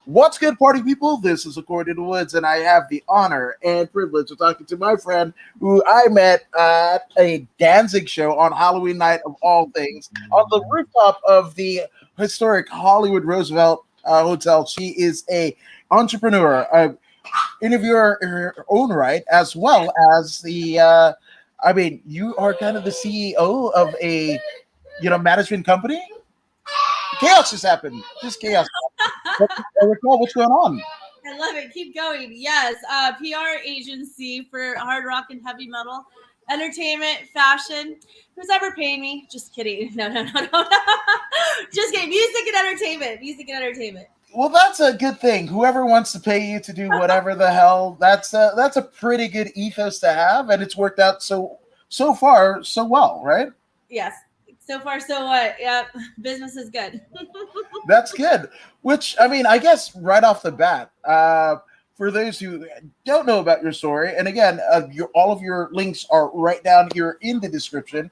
What's good, party people? This is According to Woods, and I have the honor and privilege of talking to my friend who I met at a Danzig show on Halloween night of all things on the rooftop of the historic Hollywood Roosevelt Hotel. She is a entrepreneur, a interviewer in her own right, as well as the. You are kind of the CEO of a management company. Chaos just happened. Just chaos. Raquel, what's going on? I love it. Keep going. Yes, PR agency for hard rock and heavy metal, entertainment, fashion. Who's ever paying me? Just kidding. No. Just kidding. Music and entertainment. Well, that's a good thing. Whoever wants to pay you to do whatever the hell, that's a pretty good ethos to have, and it's worked out so far so well, right? Yes. So far, so what? Yeah, business is good. That's good. Which, I guess right off the bat, for those who don't know about your story, and again, all of your links are right down here in the description,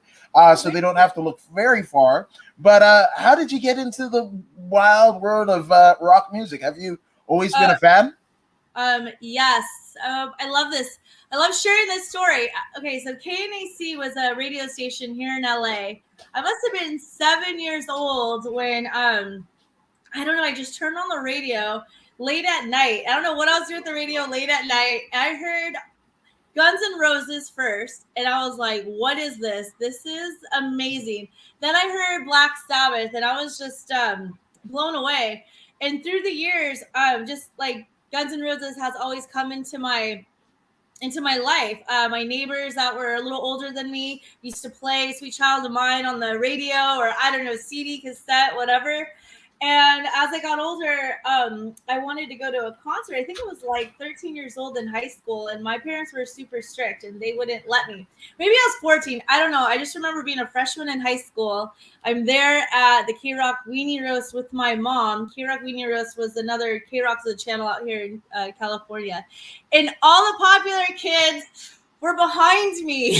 so they don't have to look very far. But how did you get into the wild world of rock music? Have you always been a fan? Yes. I love this. I love sharing this story. Okay, so KNAC was a radio station here in LA. I must have been 7 years old when, I don't know, I just turned on the radio late at night. I don't know what I was doing with the radio late at night. I heard Guns N' Roses first, and I was like, what is this? This is amazing. Then I heard Black Sabbath, and I was just blown away. And through the years, just like Guns N' Roses has always come into my life. My neighbors that were a little older than me used to play Sweet Child of Mine on the radio, or I don't know, CD, cassette, whatever. And as I got older, I wanted to go to a concert. I think it was like 13 years old in high school, and my parents were super strict and they wouldn't let me. Maybe I was 14. I don't know. I just remember being a freshman in high school. I'm there at the K-Rock Weenie Roast with my mom. K-Rock Weenie Roast was another K-Rock's the channel out here in California. And all the popular kids were behind me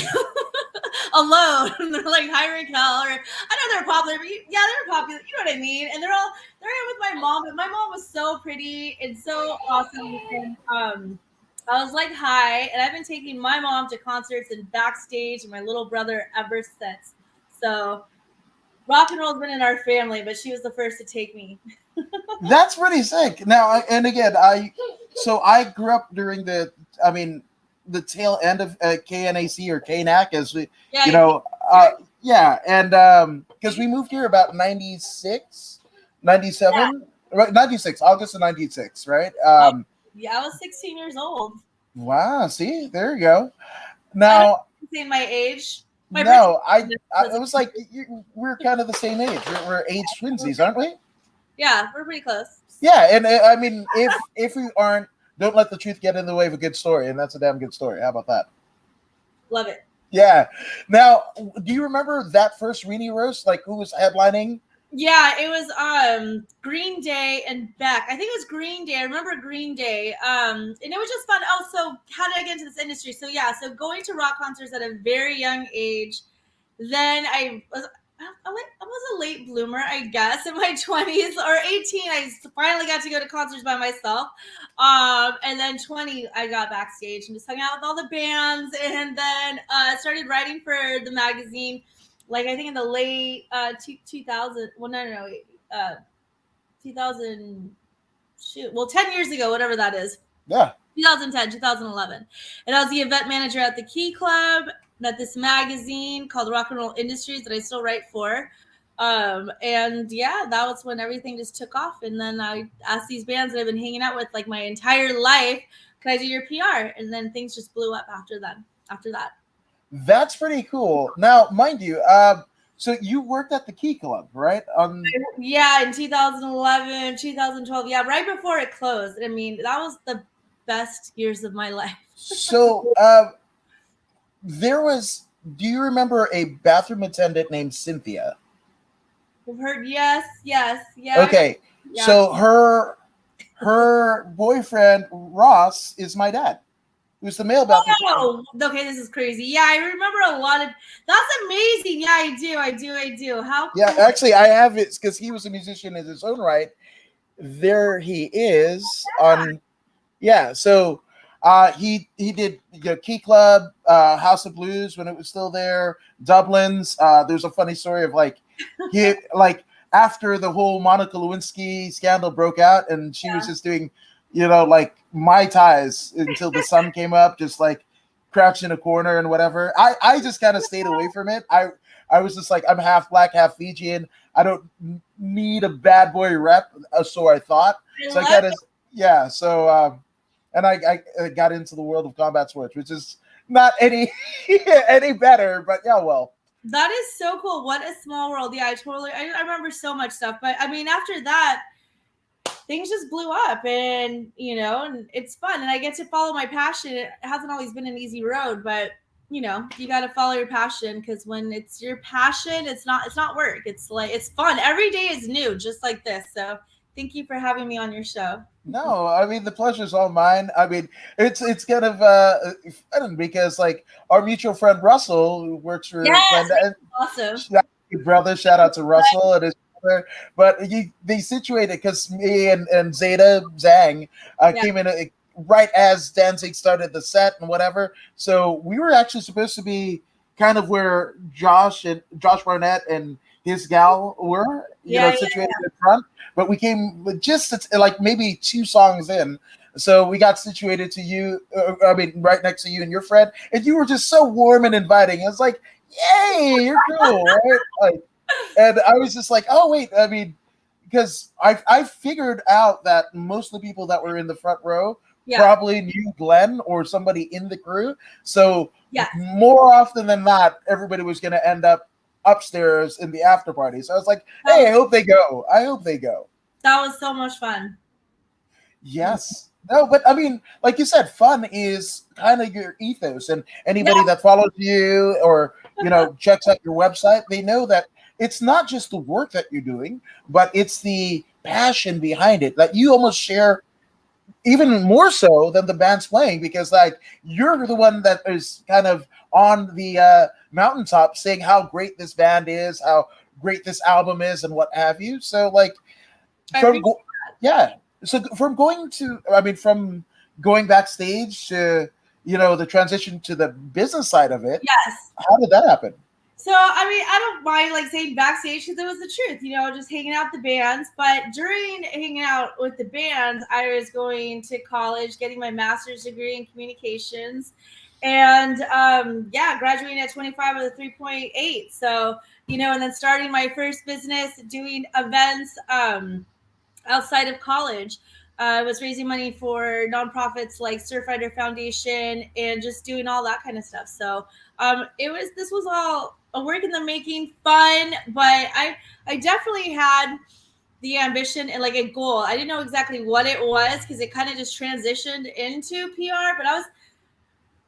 alone. They're like, hi, Raquel. Or I know they're popular, but yeah, they're popular. You know what I mean? And they're here with my mom, but my mom was so pretty and so awesome. And I was like, hi. And I've been taking my mom to concerts and backstage and my little brother ever since. So rock and roll has been in our family, but she was the first to take me. That's pretty sick. Now, and again, I grew up during the tail end of KNAC or KNAC, as we, and because we moved here about 96, 97, right? 96, August of 96, right? I was 16 years old. Wow, see, there you go. Now, saying my age. I was like, we're kind of the same age. We're age twinsies, aren't we? Yeah, we're pretty close. Yeah, and if we aren't, don't let the truth get in the way of a good story, and that's a damn good story. How about that? Love it. Yeah. Now, do you remember that first Weenie Roast? Like, who was headlining? Yeah, it was Green Day and Beck. I think it was Green Day. I remember Green Day. And it was just fun. Oh, so how did I get into this industry? So going to rock concerts at a very young age. Then I was a late bloomer, I guess, in my 20s or 18. I finally got to go to concerts by myself. And then 20, I got backstage and just hung out with all the bands. And then started writing for the magazine, like I think in the late 2000. Well, no, 2000. Shoot, well, 10 years ago, whatever that is. Yeah. 2010, 2011. And I was the event manager at the Key Club, at this magazine called Rocknroll Industries that I still write for. And that was when everything just took off. And then I asked these bands that I've been hanging out with like my entire life, can I do your PR? And then things just blew up after that. That's pretty cool. Now, mind you, so you worked at the Key Club, right? Yeah, in 2011, 2012. Yeah, right before it closed. I mean, that was the best years of my life. So, do you remember a bathroom attendant named Cynthia? I've heard yes. Okay, so her boyfriend Ross is my dad. who's the male backing singer. Oh, okay, this is crazy. Yeah, I remember a lot of. That's amazing. Yeah, I do. How cool. Yeah, actually, I have it because he was a musician in his own right. There he is on. Yeah, so he did Key Club, House of Blues when it was still there, Dublin's. There's a funny story of like he like after the whole Monica Lewinsky scandal broke out, and she was just doing, like Mai Tais until the sun came up, just like crouched in a corner and whatever. I just kind of stayed away from it. I was just like, I'm half black, half Fijian. I don't need a bad boy rep, so I thought. So I kind of yeah. So and I got into the world of combat sports, which is not any any better, but yeah, well. That is so cool. What a small world. Yeah, I remember so much stuff. But I mean, after that, things just blew up and, and it's fun. And I get to follow my passion. It hasn't always been an easy road, but, you got to follow your passion because when it's your passion, it's not work. It's like, it's fun. Every day is new, just like this. So thank you for having me on your show. No, I mean the pleasure's all mine. I mean it's kind of fun because like our mutual friend Russell who works for Glenda, awesome brother. Shout out to Russell and his brother. But they situated because me and Zeta Zhang came in right as Danzig started the set and whatever. So we were actually supposed to be kind of where Josh Barnett and his gal were, situated in front. But we came just like maybe 2 songs in. So we got situated to you, right next to you and your friend. And you were just so warm and inviting. I was like, yay, you're cool, right? Like, and I was just like, oh, wait. I mean, because I figured out that most of the people that were in the front row probably knew Glenn or somebody in the crew. So more often than not, everybody was going to end up upstairs in the after party. So I was like, hey, I hope they go. That was so much fun. Yes. No, but I mean, like you said, fun is kind of your ethos, and anybody that follows you or checks out your website, they know that it's not just the work that you're doing, but it's the passion behind it that you almost share even more so than the band's playing, because like you're the one that is kind of on the mountaintop saying how great this band is, how great this album is, and what have you. So like from going backstage to the transition to the business side of it. Yes. How did that happen? So, I mean, I don't mind like saying backstage because it was the truth, just hanging out with the bands. But during hanging out with the bands, I was going to college, getting my master's degree in communications, and graduating at 25 with a 3.8. So, and then starting my first business, doing events outside of college. I was raising money for nonprofits like Surfrider Foundation and just doing all that kind of stuff. So this was all a work in the making, fun, but I definitely had the ambition and like a goal. I didn't know exactly what it was because it kind of just transitioned into PR, but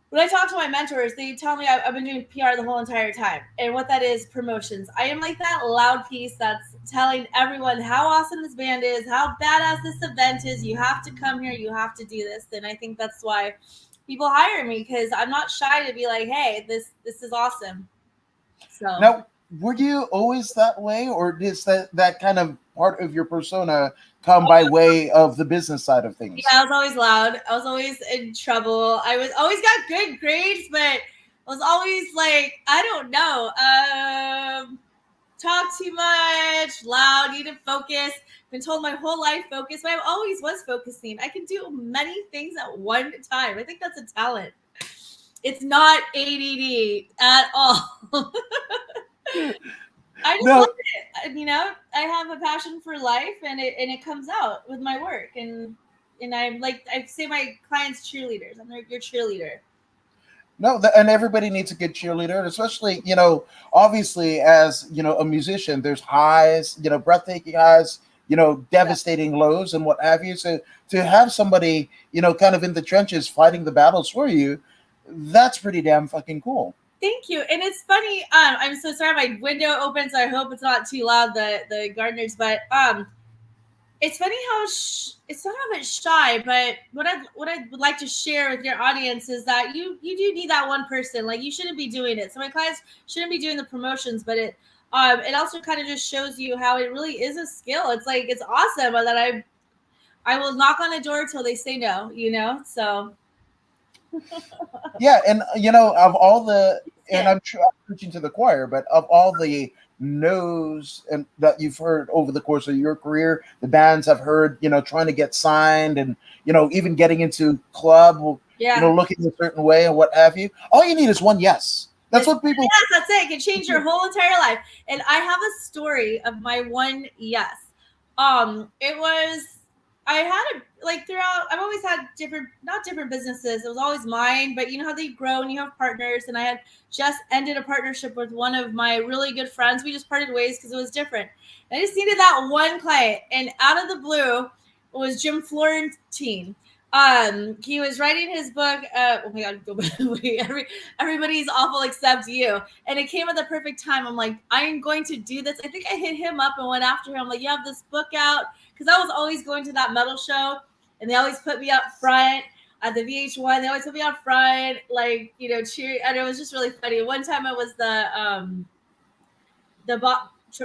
when I talk to my mentors, they tell me I've been doing PR the whole entire time. And what that is, promotions. I am like that loud piece that's telling everyone how awesome this band is, how badass this event is. You have to come here. You have to do this. And I think that's why people hire me, because I'm not shy to be like, hey, this is awesome. So now, were you always that way, or is that kind of part of your persona come by way of the business side of things? Yeah, I was always loud. I was always in trouble. I was always got good grades, but I was always like, I don't know, talk too much, loud, need to focus. Been told my whole life focus, but I always was focusing. I can do many things at one time. I think that's a talent. It's not ADD at all. I just love it. I have a passion for life, and it comes out with my work. And I'm like, I say my clients cheerleaders. I'm your cheerleader. No, and everybody needs a good cheerleader, especially obviously as a musician. There's highs, breathtaking highs, devastating lows, and what have you. So to have somebody kind of in the trenches fighting the battles for you, that's pretty damn fucking cool. Thank you. And it's funny. I'm so sorry. My window open, so I hope it's not too loud, the gardeners. But it's funny how it's not how it's shy, but what I would like to share with your audience is that you do need that one person. Like you shouldn't be doing it. So my clients shouldn't be doing the promotions, but it also kind of just shows you how it really is a skill. It's like it's awesome that I will knock on the door till they say no. You know, so Yeah, and of all the, and yeah. I'm sure I'm preaching to the choir, but of all the no's and that you've heard over the course of your career, the bands have heard, trying to get signed and even getting into club, Yeah. looking a certain way and what have you. All you need is one yes. That's what people. Yes, that's it. It can change your whole entire life. And I have a story of my one yes. It was I had like throughout. I've always had not different businesses. It was always mine, but you know how they grow and you have partners. And I had just ended a partnership with one of my really good friends. We just parted ways because it was different. And I just needed that one client, and out of the blue, it was Jim Florentine. He was writing his book. Oh my God, everybody's awful except you. And it came at the perfect time. I'm like, I'm going to do this. I think I hit him up and went after him. I'm like, you have this book out, because I was always going to that metal show, and they always put me up front at the VH1. They always put me up front, like cheer. And it was just really funny. One time I was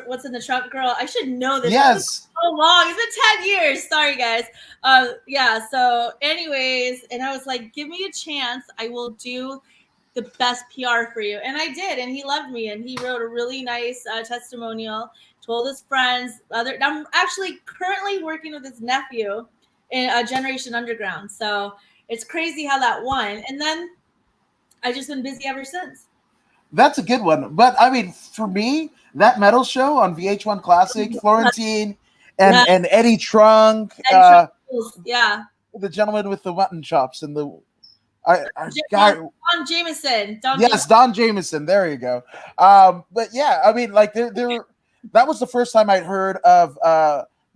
what's in the trunk girl. I should know this. Yes. It's been so long. It's been 10 years. Sorry, guys. Yeah. So, anyways, and I was like, give me a chance. I will do the best PR for you. And I did. And he loved me. And he wrote a really nice testimonial, told his friends. I'm actually currently working with his nephew in Generation Underground. So it's crazy how that won. And then I've just been busy ever since. That's a good one. But I mean, for me, that metal show on VH1 Classic, Florentine and Eddie Trunk, yeah, the gentleman with the mutton chops and the Don Jameson. Don Jameson. There you go. But yeah, I mean, like there that was the first time I'd heard of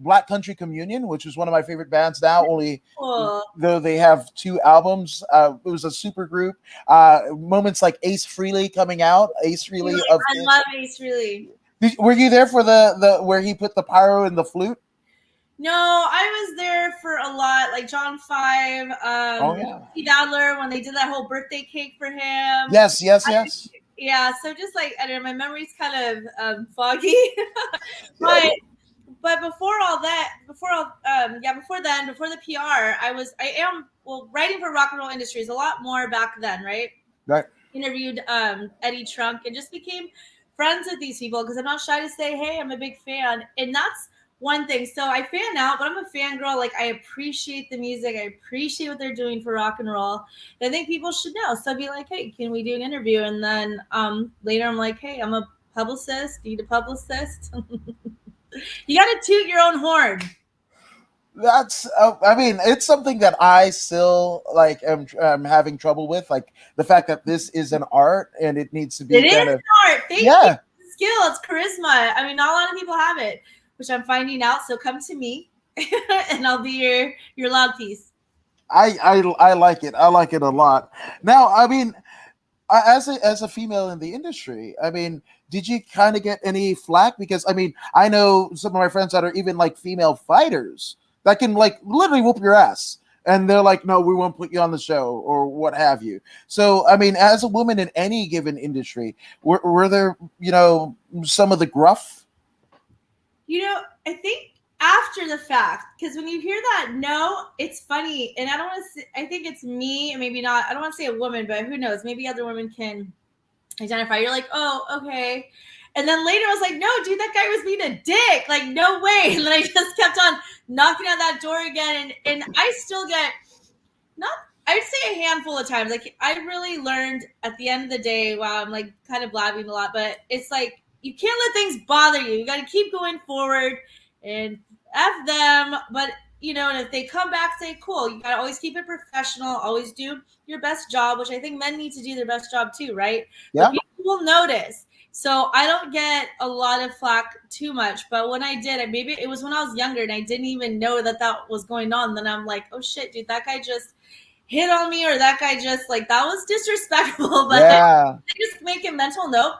Black Country Communion, which is one of my favorite bands now, only though they have 2 albums. It was a super group. Moments like Ace Frehley coming out. Ace Frehley I love Ace Frehley. Were you there for the where he put the pyro in the flute? No, I was there for a lot, like John 5, Steve Adler, when they did that whole birthday cake for him. Yes. Yeah, so just like, I don't know, my memory's kind of foggy. But before the PR, I am writing for Rocknroll Industries a lot more back then, right? Right. Interviewed Eddie Trunk and just became friends with these people because I'm not shy to say, hey, I'm a big fan. And that's one thing. So I fan out, but I'm a fangirl. Like, I appreciate the music. I appreciate what they're doing for rock and roll. And I think people should know. So I'd be like, hey, can we do an interview? And then later I'm like, hey, I'm a publicist. Need a publicist? You got to toot your own horn. That's I mean, it's something that I still like am having trouble with, like the fact that this is an art and it needs to be art. Thank you. It's skill. It's charisma. I mean, not a lot of people have it, which I'm finding out. So come to me and I'll be your loud piece. I like it. I like it a lot. Now, I mean, as a female in the industry, I mean, did you kind of get any flack? Because I mean, I know some of my friends that are even like female fighters that can like literally whoop your ass, and they're like, no, we won't put you on the show or what have you. So I mean, as a woman in any given industry, were there some of the gruff? I think after the fact, because when you hear that, no, it's funny, and I don't want to. I think it's me, and maybe not. I don't want to say a woman, but who knows? Maybe other women can identify. You're like, oh, okay. And then later I was like, no, dude, that guy was being a dick. Like, no way. And then I just kept on knocking on that door again. And I still get I'd say a handful of times. Like, I really learned at the end of the day, wow, I'm like kind of blabbing a lot, but it's like, you can't let things bother you. You got to keep going forward and F them. But, and if they come back, say, cool, you got to always keep it professional. Always do your best job, which I think men need to do their best job too, right? Yeah. But people will notice. So I don't get a lot of flack too much. But when I did, maybe it was when I was younger and I didn't even know that was going on. Then I'm like, oh, shit, dude, that guy just hit on me, or that guy just like, that was disrespectful. But I just make a mental note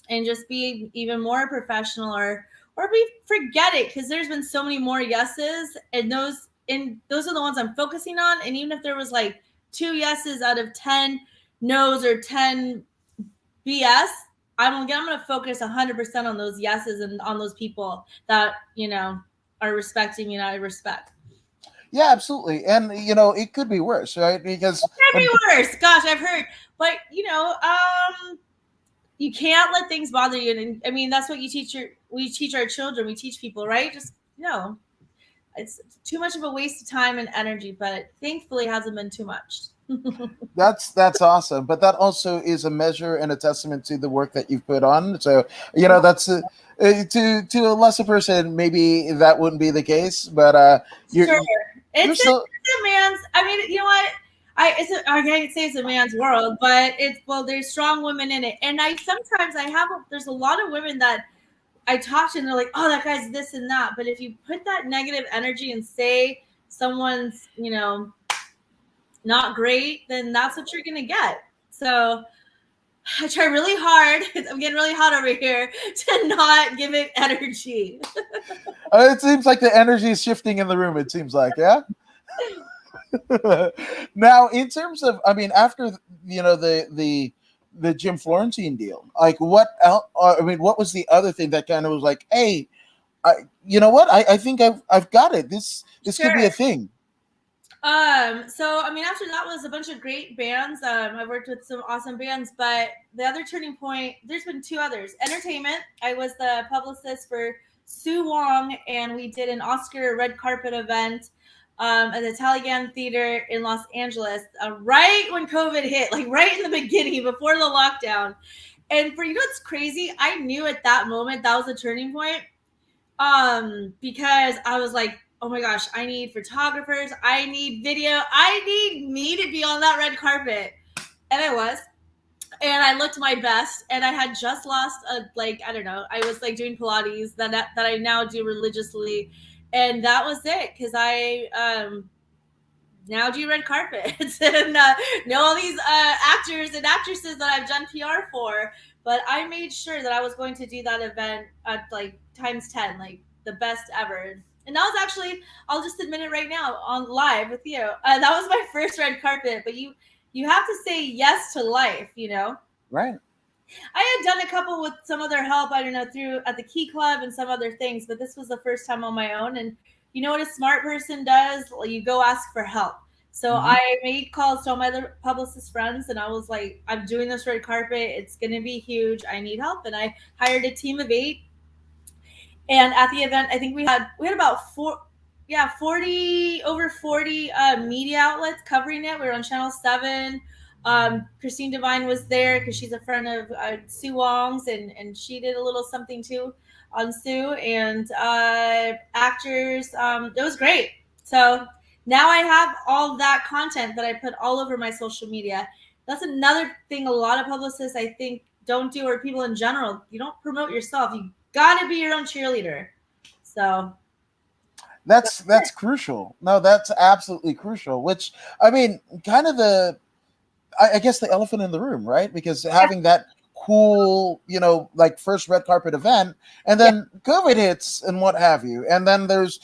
and just be even more professional or or we forget it because there's been so many more yeses, and those are the ones I'm focusing on. And even if there was like 2 yeses out of 10 no's or 10 BS, I'm going to focus 100% on those yeses and on those people that, are respecting me and I respect. Yeah, absolutely. And, it could be worse, right? Because it could be worse. Gosh, I've heard. But, you can't let things bother you. And I mean, that's what we teach our children. We teach people, right? Just, it's too much of a waste of time and energy, but thankfully it hasn't been too much. That's awesome. But that also is a measure and a testament to the work that you've put on. So, that's to a lesser person, maybe that wouldn't be the case, but you're, sure. You're It's a man's, I mean, you know what? I can't say it's a man's world, but there's strong women in it. And there's a lot of women that I talk to and they're like, oh, that guy's this and that. But if you put that negative energy and say someone's, not great, then that's what you're going to get. So I try really hard. I'm getting really hot over here to not give it energy. It seems like the energy is shifting in the room. It seems like, yeah. Now, in terms of, I mean, after the Jim Florentine deal, like what else? I mean, what was the other thing that kind of was like, hey, you know what? I think I've got it. This could be a thing. So I mean, after that was a bunch of great bands. I worked with some awesome bands, but the other turning point, there's been 2 others. Entertainment. I was the publicist for Sue Wong, and we did an Oscar red carpet event at the Taliban Theater in Los Angeles, right when COVID hit, like right in the beginning, before the lockdown. And what's crazy, I knew at that moment that was a turning point, because I was like, oh my gosh, I need photographers, I need video, I need me to be on that red carpet. And I was. And I looked my best, and I had just lost I don't know, I was like doing Pilates that I now do religiously. And that was it, because I now do red carpets and know all these actors and actresses that I've done PR for. But I made sure that I was going to do that event at like times 10, like the best ever. And that was actually, I'll just admit it right now on live with you. That was my first red carpet, but you have to say yes to life, Right. I had done a couple with some other help, I don't know, through at the Key Club and some other things, but this was the first time on my own. And you know what a smart person does? Well, you go ask for help. So I made calls to all my other Publicist friends, and I was like, I'm doing this red carpet. It's going to be huge. I need help. And I hired a team of 8. And at the event, I think we had about 40 media outlets covering it. We were on Channel 7. Christine Devine was there because she's a friend of Sue Wong's, and she did a little something too on Sue, and actors. It was great. So now I have all that content that I put all over my social media. That's another thing a lot of publicists, I think, don't do, or people in general. You don't promote yourself. You got to be your own cheerleader. So that's crucial. No, that's absolutely crucial. Which, I mean, kind of I guess the elephant in the room, right? Because having that cool, like first red carpet event, and then COVID hits and what have you, and then there's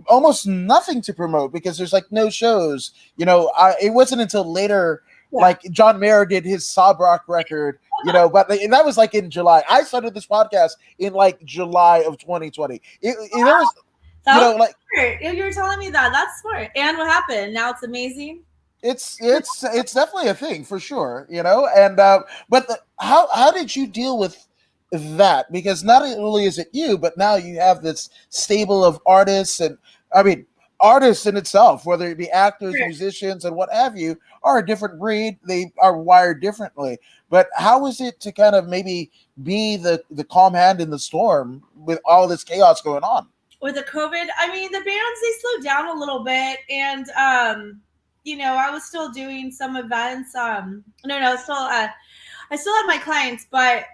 almost nothing to promote because there's like no shows. It wasn't until later, like John Mayer did his Sob Rock record, but that was like in July. I started this podcast in like July of 2020. There was, like you were telling me that. That's smart. And what happened? Now it's amazing. It's definitely a thing for sure, and but how did you deal with that? Because not only is it you, but now you have this stable of artists, and I mean artists in itself, whether it be actors, musicians, and what have you, are a different breed. They are wired differently. But how is it to kind of maybe be the calm hand in the storm with all this chaos going on? With the COVID, I mean, the bands, they slowed down a little bit, and I was still doing some events. I still have my clients, but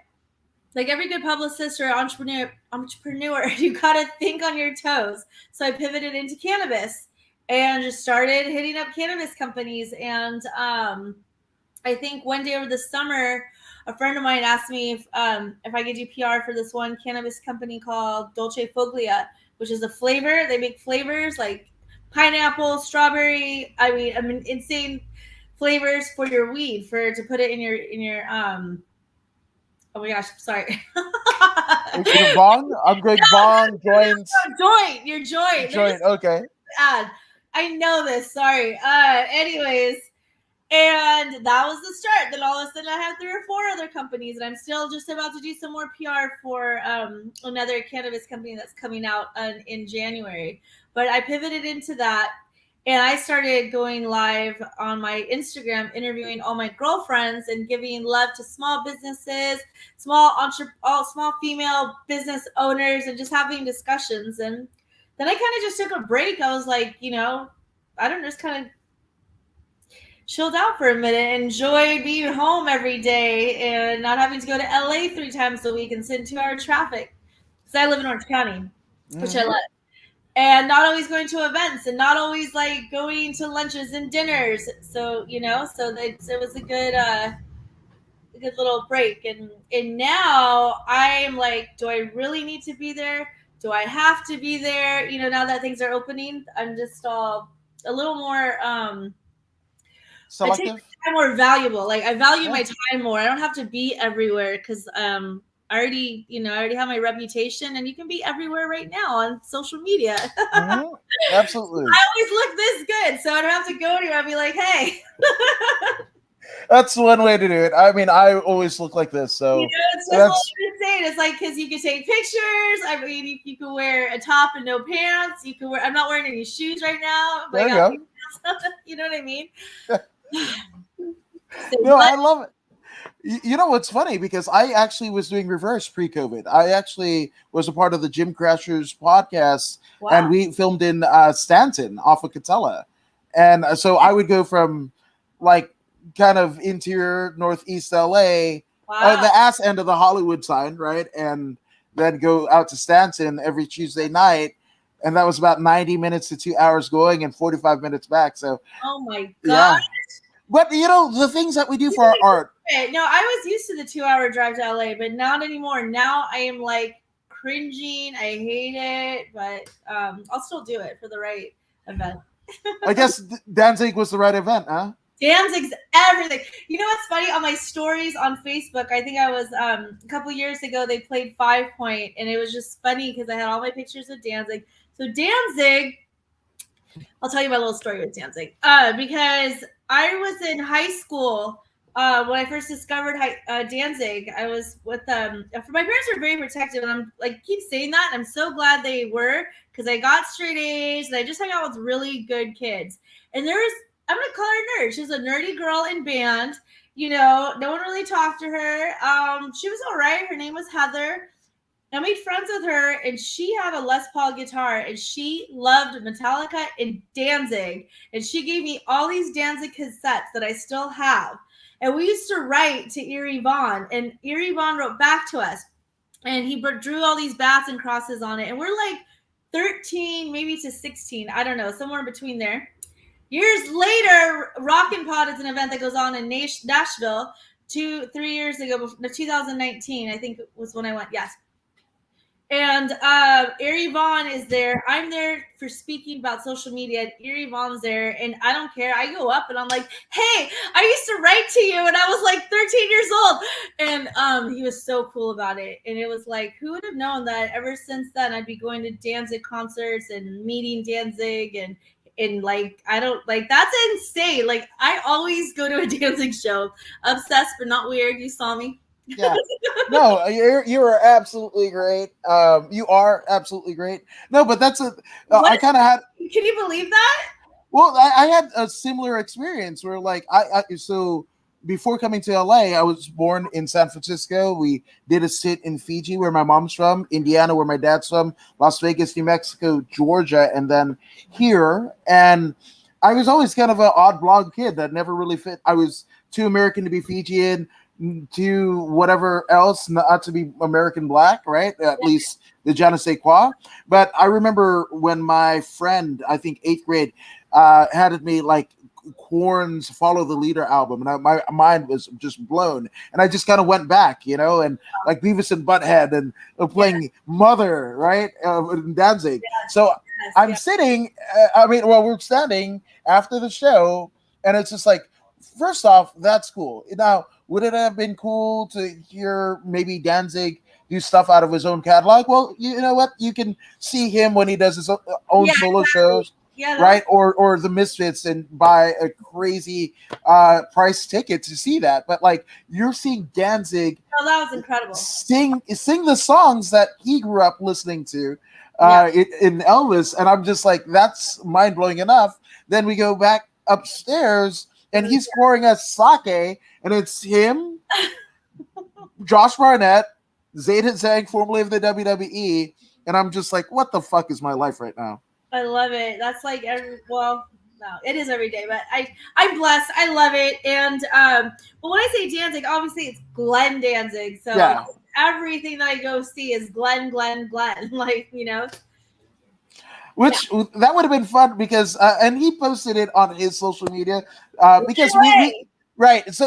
like every good publicist or entrepreneur, you gotta think on your toes. So I pivoted into cannabis and just started hitting up cannabis companies, and I think one day over the summer, a friend of mine asked me if I could do PR for this one cannabis company called Dolce Foglia, which is a flavor. They make flavors like pineapple, strawberry. I mean, insane flavors for your weed to put it in your. Oh my gosh, sorry. Your bong? I'm going bong, joints, Your joint. They're joint. just Okay. bad. I know this. Sorry. Anyways, and that was the start. Then all of a sudden, I have 3 or 4 other companies, and I'm still just about to do some more PR for another cannabis company that's coming out in January. But I pivoted into that, and I started going live on my Instagram, interviewing all my girlfriends and giving love to small businesses, small female business owners, and just having discussions. And then I kind of just took a break. I was like, I don't know, just kind of chilled out for a minute, enjoyed being home every day and not having to go to LA 3 times a week and sit in 2-hour traffic. Because I live in Orange County, which I love. And not always going to events and not always like going to lunches and dinners. So, it was a good little break. And now I am like, do I really need to be there? Do I have to be there? Now that things are opening, I'm just a little more Selective? I take my time more valuable. Like I value my time more. I don't have to be everywhere because I already have my reputation, and you can be everywhere right now on social media. Absolutely. I always look this good, so I don't have to go anywhere. I'll be like, hey. That's one way to do it. I mean, I always look like this, so it's just insane. It's like because you can take pictures. I mean, you can wear a top and no pants. You can wear. I'm not wearing any shoes right now. There you go. You know what I mean? No, I love it. You know what's funny? Because I actually was doing reverse pre-COVID. I actually was a part of the Gym Crashers podcast, and we filmed in Stanton off of Catella. And so I would go from like kind of interior northeast LA, the ass end of the Hollywood sign, right? And then go out to Stanton every Tuesday night. And that was about 90 minutes to 2 hours going and 45 minutes back. So, oh my God. Yeah. But, the things that we do for our art. No, I was used to the 2-hour drive to LA, but not anymore. Now I am like cringing. I hate it, but I'll still do it for the right event. I guess Danzig was the right event, huh? Danzig's everything. You know what's funny? On my stories on Facebook, I think I was a couple years ago, they played 5 Point, and it was just funny because I had all my pictures of Danzig. So Danzig, I'll tell you my little story with Danzig. Because I was in high school when I first discovered Danzig. I was with my parents were very protective, and I'm like keep saying that, and I'm so glad they were because I got straight A's and I just hung out with really good kids. And I'm gonna call her nerd. She was a nerdy girl in band. No one really talked to her. She was all right. Her name was Heather. I made friends with her, and she had a Les Paul guitar, and she loved Metallica and Danzig. And she gave me all these Danzig cassettes that I still have. And we used to write to Erie Vaughn, and Erie Vaughn wrote back to us. And he drew all these bats and crosses on it. And we're like 13, maybe to 16. I don't know, somewhere in between there. Years later, Rockin' Pod is an event that goes on in Nashville 2-3 years ago, 2019, I think was when I went. Yes. And Erie Vaughn is there. I'm there for speaking about social media. Erie Vaughn's there, and I don't care. I go up, and I'm like, hey, I used to write to you when I was like 13 years old. And he was so cool about it. And it was like, who would have known that ever since then I'd be going to Danzig concerts and meeting Danzig and like, I don't like, that's insane. Like, I always go to a Danzig show. Obsessed, but not weird. You saw me. Yeah. No, you are absolutely great. You are absolutely great. No, but that's I kind of had. Can you believe that? Well, I had a similar experience where, like, so before coming to LA, I was born in San Francisco. We did a stint in Fiji, where my mom's from, Indiana, where my dad's from, Las Vegas, New Mexico, Georgia, and then here. And I was always kind of an odd blonde kid that never really fit. I was too American to be Fijian, to whatever else, not to be American black, right? At least the je ne sais quoi. But I remember when my friend, I think 8th grade, had me like Korn's Follow the Leader album, and my mind was just blown. And I just kind of went back, and like Beavis and Butthead and playing Mother, right? In Danzig. So I'm sitting, we're standing after the show, and it's just like, first off, that's cool. Now, would it have been cool to hear maybe Danzig do stuff out of his own catalog? Well, you know what? You can see him when he does his own solo shows, right? Or the Misfits and buy a crazy price ticket to see that. But like, you're seeing Danzig, that was incredible. Sing the songs that he grew up listening to in Elvis, and I'm just like, that's mind blowing enough. Then we go back upstairs, and he's pouring us sake, and it's him, Josh Barnett, Zayden Zhang, formerly of the WWE, and I'm just like, what the fuck is my life right now? I love it. That's like no, it is every day, but I'm blessed. I love it. And but when I say Danzig, obviously it's Glenn Danzig. So everything that I go see is Glenn. Like, Which that would have been fun because and he posted it on his social media because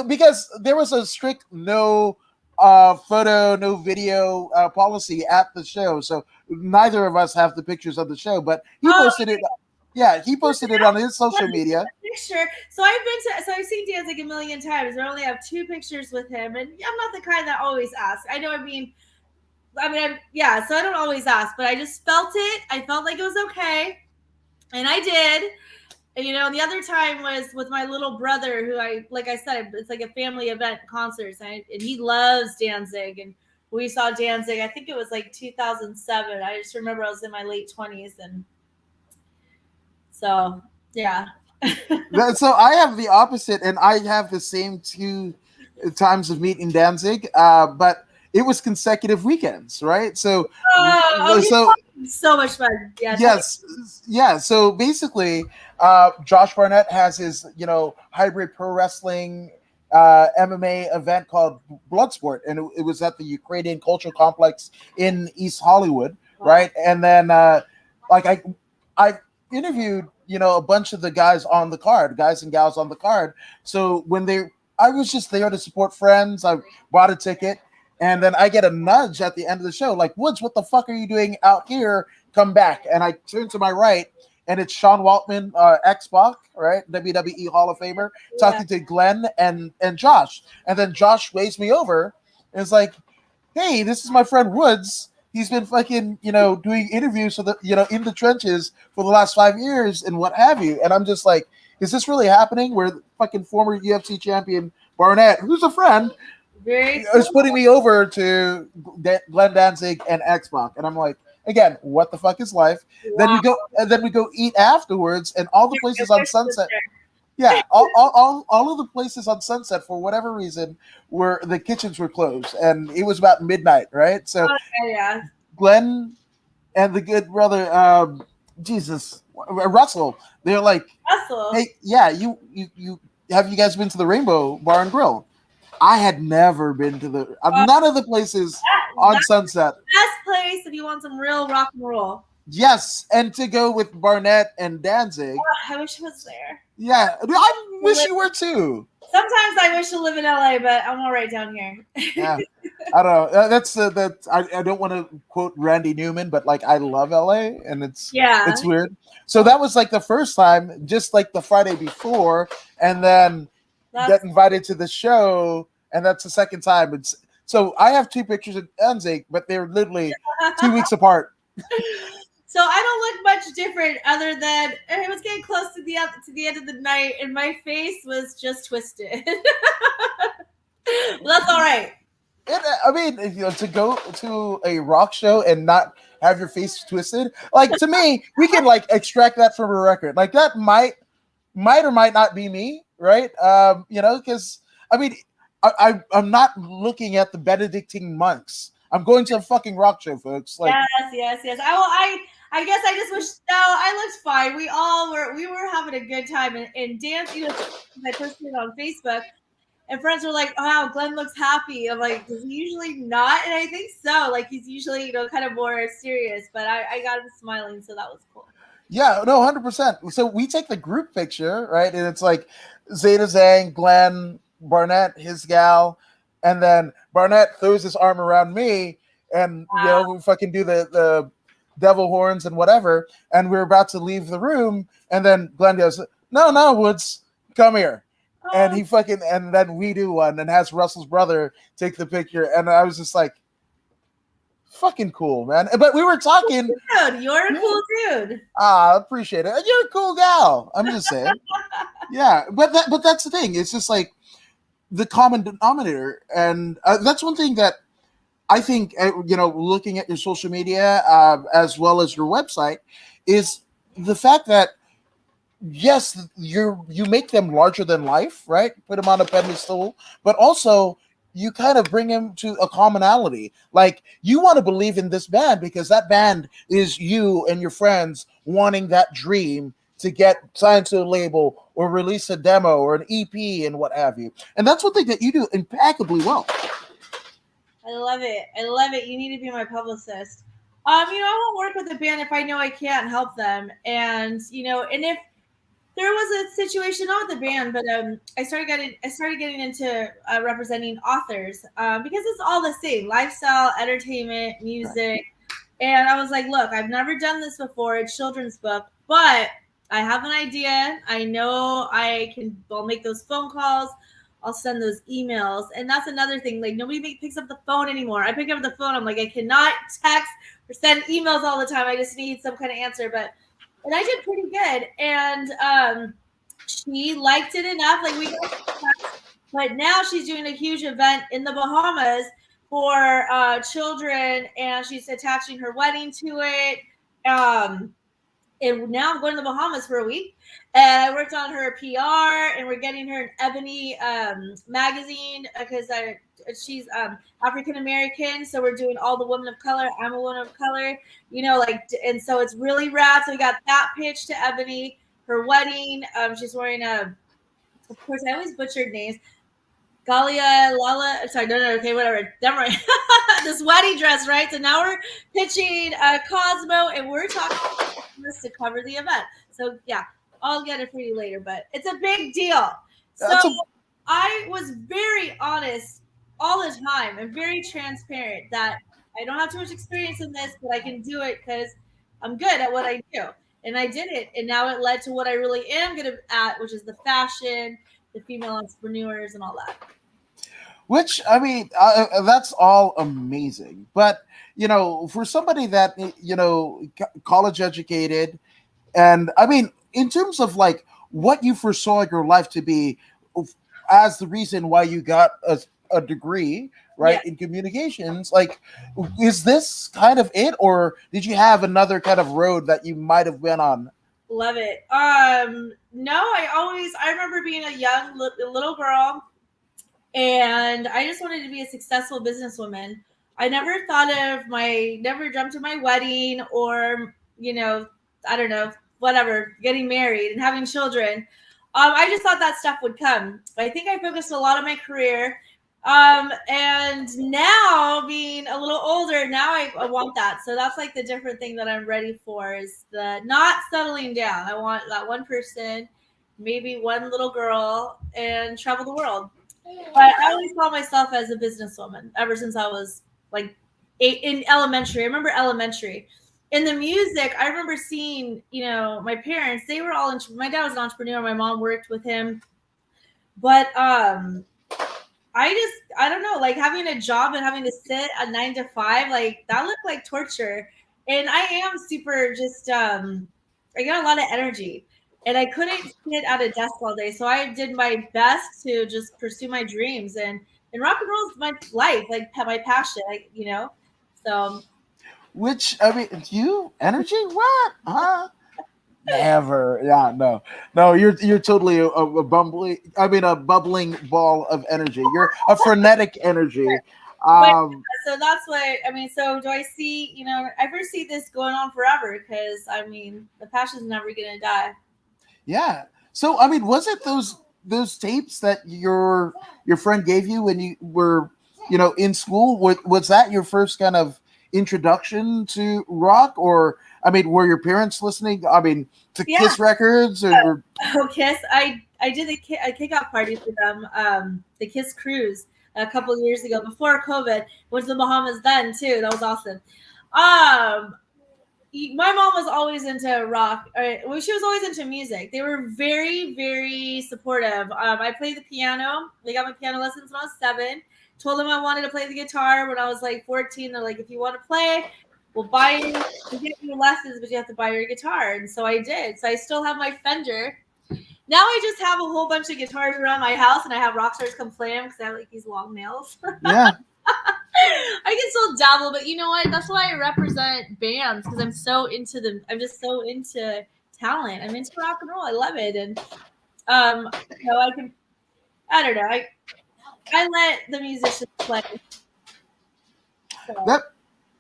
because there was a strict no photo, no video policy at the show, so neither of us have the pictures of the show, but he posted it. Yeah, he posted it on his social media. Picture. So I've seen Danzig a million times. I only have 2 pictures with him, and I'm not the kind that always asks. I know. So I don't always ask, but I just felt it. I felt like it was okay, and I did. And, the other time was with my little brother, who like I said, it's like a family event, concerts, and he loves Danzig. And we saw Danzig, I think it was like 2007. I just remember I was in my late 20s. And so, yeah. So I have the opposite, and I have the same 2 times of meeting Danzig, but it was consecutive weekends, right? So, so much fun. Yeah. Yes. Yeah. So basically, Josh Barnett has his, hybrid pro wrestling MMA event called Bloodsport, and it was at the Ukrainian Cultural Complex in East Hollywood, right? And then, I interviewed, a bunch of the guys on the card, guys and gals on the card. So I was just there to support friends. I bought a ticket. And then I get a nudge at the end of the show, like, Woods, what the fuck are you doing out here? Come back. And I turn to my right, and it's Sean Waltman, X-Pac, right? WWE Hall of Famer, talking to Glenn and Josh. And then Josh waves me over and is like, hey, this is my friend Woods. He's been fucking, doing interviews in the trenches for the last 5 years and what have you. And I'm just like, is this really happening? Where fucking former UFC champion Barnett, who's a friend, is putting me over to Glenn Danzig and X-Pac, and I'm like, again, what the fuck is life? Wow. Then we go eat afterwards, and all the places on Sunset, all of the places on Sunset, for whatever reason, the kitchens were closed, and it was about midnight, right? So Glenn and the good brother, Russell, they're like, hey, you have you guys been to the Rainbow Bar and Grill? I had never been to none of the places on Sunset. Best place if you want some real rock and roll. Yes, and to go with Barnett and Danzig. I wish I was there. Yeah, I wish you were too. Sometimes I wish to live in LA, but I'm all right down here. Yeah, I don't know. That's I don't want to quote Randy Newman, but like, I love LA, and it's weird. So that was like the first time, just like the Friday before, and then get invited to the show, and that's the second time. So I have 2 pictures of Danzig, but they're literally 2 weeks apart. So I don't look much different, other than it was getting close to the end of the night, and my face was just twisted. Well, that's all right. To go to a rock show and not have your face twisted, like, to me, we can like extract that from a record. Like, that might or might not be me. Right, because I'm not looking at the Benedictine monks. I'm going to a fucking rock show, folks. Like, yes. I guess I just wish. No, I looked fine. We were having a good time, and dance. I posted it on Facebook, and friends were like, "Wow, Glenn looks happy." I'm like, "Does he usually not?" And I think so. Like, he's usually kind of more serious, but I got him smiling, so that was cool. Yeah, no, 100%. So we take the group picture, right? And it's like Zeta Zhang, Glenn, Barnett, his gal, and then Barnett throws his arm around me, and we fucking do the devil horns and whatever, and we're about to leave the room, and then Glenn goes, "No, no, Woods, come here." And Oh, and then we do one and has Russell's brother take the picture. And I was just like, fucking cool, man. But we were talking. dude, you're a cool dude. Appreciate it. You're a cool gal. I'm just saying. Yeah, but that's the thing. It's just like the common denominator, and that's one thing that I think looking at your social media as well as your website is the fact that yes, you make them larger than life, right? Put them on a pedestal, but also you kind of bring them to a commonality. Like you want to believe in this band because that band is you and your friends wanting that dream to get signed to a label or release a demo or an EP and what have you. And that's one thing that you do impeccably well. I love it. I love it. You need to be my publicist. I won't work with a band if I know I can't help them. And and if there was a situation not with the band, but I started getting into representing authors because it's all the same: lifestyle, entertainment, music. And I was like, look, I've never done this before. It's children's book, but I have an idea. I know I'll make those phone calls. I'll send those emails. And that's another thing. Like nobody picks up the phone anymore. I pick up the phone. I'm like, I cannot text or send emails all the time. I just need some kind of answer. And I did pretty good. And she liked it enough. Like we got, but now she's doing a huge event in the Bahamas for children, and she's attaching her wedding to it. And now I'm going to the Bahamas for a week, and I worked on her PR, and we're getting her an Ebony magazine because she's African American, so we're doing all the women of color. I'm a woman of color, and so it's really rad. So we got that pitch to Ebony. Her wedding, she's wearing of course, I always butchered names. Galia, Lala, sorry, no, okay, whatever. Never mind. This wedding dress, right? So now we're pitching Cosmo, and we're talking this to cover the event. So yeah, I'll get it for you later, but it's a big deal. I was very honest all the time and very transparent that I don't have too much experience in this, but I can do it because I'm good at what I do. And I did it. And now it led to what I really am good at, which is the fashion, the female entrepreneurs, and all that. Which, I mean, that's all amazing. But, for somebody that, college educated, and I mean, in terms of like what you foresaw your life to be as the reason why you got a degree, right, in communications, like, is this kind of it? Or did you have another kind of road that you might have went on? Love it. No, I remember being a young little girl, and I just wanted to be a successful businesswoman. I never never dreamt of my wedding or, I don't know, whatever, getting married and having children. I just thought that stuff would come. I think I focused a lot on my career. And now being a little older, now I want that. So that's like the different thing that I'm ready for is the not settling down. I want that one person, maybe one little girl, and travel the world. But I always saw myself as a businesswoman ever since I was like in elementary. I remember elementary. In the music, I remember seeing, my parents, they were all, my dad was an entrepreneur. My mom worked with him. But I don't know, like having a job and having to sit at 9 to 5, like that looked like torture. And I am super just, I got a lot of energy. And I couldn't sit at a desk all day. So I did my best to just pursue my dreams. And rock and roll is my life, like my passion, so. Which, I mean, energy? What? Huh? Never. Yeah, no. You're totally a bubbling ball of energy. You're a frenetic energy. So that's what I mean. So do I see? I foresee this going on forever because the passion's never gonna die. Yeah. So I mean, was it those tapes that your friend gave you when you were in school? Was that your first kind of introduction to rock, or I mean, were your parents listening? I mean, to Yeah. Kiss records or Oh, Kiss! I did a kickoff party for them, the Kiss cruise a couple years ago before COVID. Went to the Bahamas then too. That was awesome. My mom was always into rock. Well, she was always into music. They were very, very supportive. I played the piano. They got my piano lessons when I was 7. Told them I wanted to play the guitar when I was like 14. They're like, if you want to play, we'll get you lessons, but you have to buy your guitar. And so I did. So I still have my Fender. Now I just have a whole bunch of guitars around my house, and I have rock stars come play them because I have like these long nails. yeah. I can still dabble, but you know what? That's why I represent bands, because I'm so into them. I'm just so into talent. I'm into rock and roll. I love it, and I can. I don't know. I let the musicians play. So.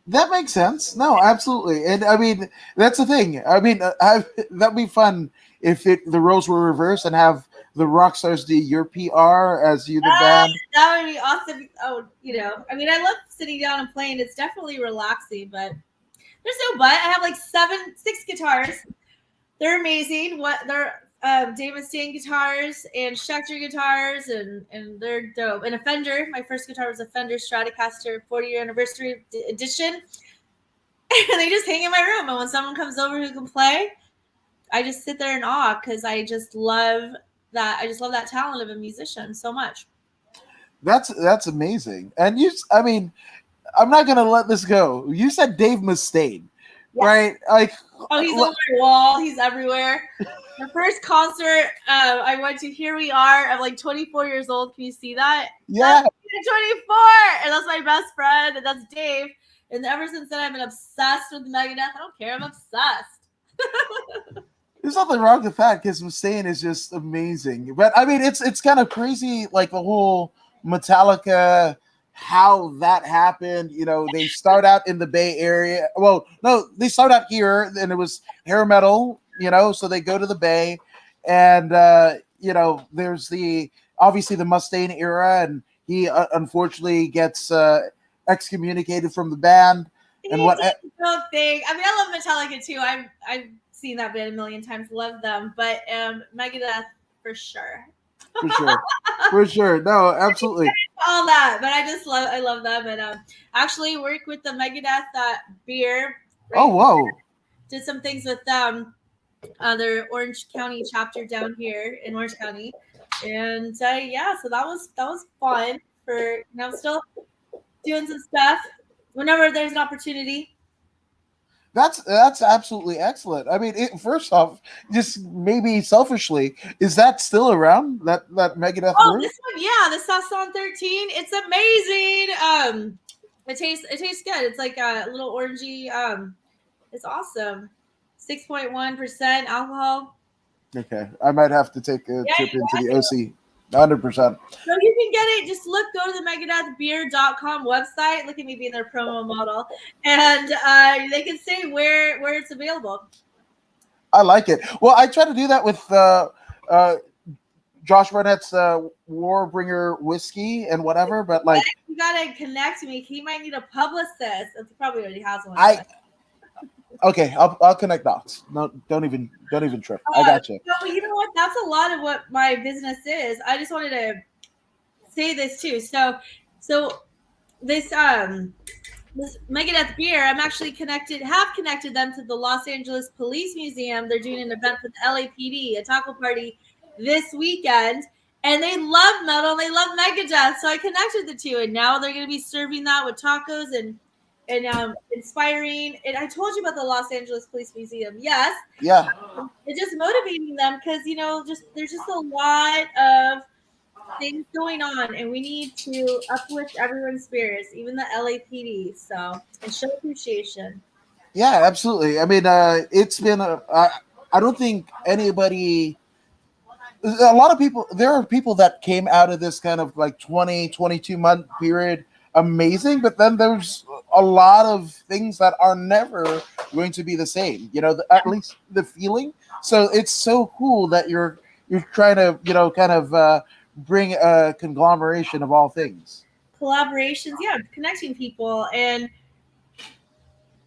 That makes sense. No, absolutely, and I mean that's the thing. I mean, that'd be fun if the roles were reversed and have the rock stars do your PR as you the band. That would be awesome. Oh, I mean, I love sitting down and playing. It's definitely relaxing, but there's no but. I have like 6 guitars. They're amazing. They're Dave Mustaine guitars and Schecter guitars, and they're dope. And a Fender. My first guitar was a Fender Stratocaster 40-year anniversary edition. And they just hang in my room. And when someone comes over who can play, I just sit there in awe because I just love that. I just love that talent of a musician so much. That's amazing. And I mean, I'm not gonna let this go. You said Dave Mustaine, right? Like, oh, he's on my wall. He's everywhere. The first concert I went to, here we are. I'm like 24 years old. Can you see that? Yeah. That's 24, and that's my best friend, and that's Dave. And ever since then, I've been obsessed with Megadeth. I don't care. I'm obsessed. There's nothing wrong with that because Mustaine is just amazing. But I mean, it's kind of crazy, like the whole Metallica, how that happened. They start out in the Bay Area. Well, no, they start out here, and it was hair metal. So they go to the Bay, and there's obviously the Mustaine era, and he unfortunately gets excommunicated from the band. And what? Thing. I mean, I love Metallica too. I've seen that band a million times. Love them, but Megadeth for sure. For sure. No, absolutely. All that, but I love them, and actually work with the Megadeth beer. Right? Oh, whoa! Did some things with them. Their Orange County chapter down here in Orange County, and so that was fun. I'm still doing some stuff whenever there's an opportunity. That's absolutely excellent. I mean, first off, just maybe selfishly, is that still around? That Megadeth? Oh, this one, the Saison 13. It's amazing. It tastes good. It's like a little orangey. It's awesome. 6.1% alcohol. Okay, I might have to take a trip into the OC. 100%. So you can get it. Just go to the megadethbeer.com website. Look at me being their promo model, and they can say where it's available. I like it. Well, I try to do that with Josh Barnett's Warbringer whiskey and whatever, but like you gotta connect me. He might need a publicist. That's probably already has one. Okay, I'll connect dots. No, don't even trip. I got you. No, you know what? That's a lot of what my business is. I just wanted to say this too. So this Megadeth beer, I'm actually have connected them to the Los Angeles Police Museum. They're doing an event with the LAPD, a taco party this weekend, and they love metal and they love Megadeth. So I connected the two, and now they're going to be serving that with tacos and inspiring. And I told you about the Los Angeles Police Museum. Yes. Yeah. It's just motivating them because there's just a lot of things going on, and we need to uplift everyone's spirits, even the LAPD. So and show appreciation. Yeah, absolutely. I mean, it's been I don't think anybody. A lot of people. There are people that came out of this kind of like 22 month period amazing, but then there's a lot of things that are never going to be the same. At least the feeling. So it's so cool that you're trying to kind of bring a conglomeration of all things. Collaborations, connecting people, and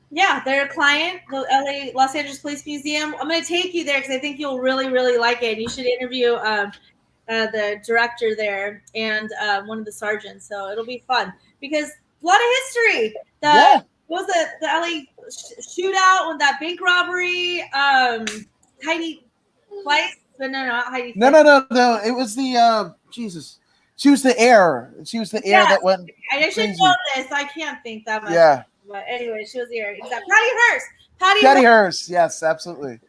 Yeah, they're a client, the Los Angeles Police Museum. I'm going to take you there because I think you'll really, really like it. You should interview the director there and one of the sergeants. So it'll be fun because a lot of history. Yeah. What was the LA shootout with that bank robbery? Heidi Fleiss? No, not Heidi No, Fleiss. no, no, no. It was the Jesus. She was the heir. She was the heir Yes, that went I should crazy. know this. I can't think that much. Yeah. But anyway, she was here. Exactly. Patty Hearst. Patty Patty Hearst. Hearst. Yes, absolutely.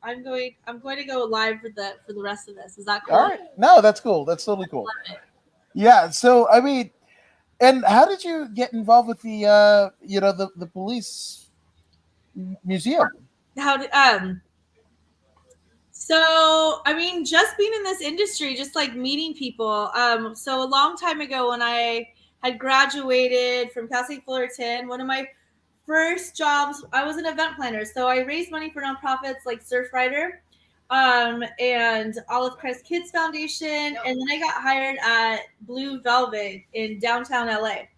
I'm going to go live for the rest of this. Is that cool? All right. No, that's cool. That's totally cool. Yeah. So I mean, and how did you get involved with the the police museum? How did So, I mean, just being in this industry, just like meeting people. So a long time ago when I had graduated from Cal State Fullerton, one of my first jobs, I was an event planner. So I raised money for nonprofits like Surfrider, and Olive Crest Kids Foundation. And then I got hired at Blue Velvet in downtown LA.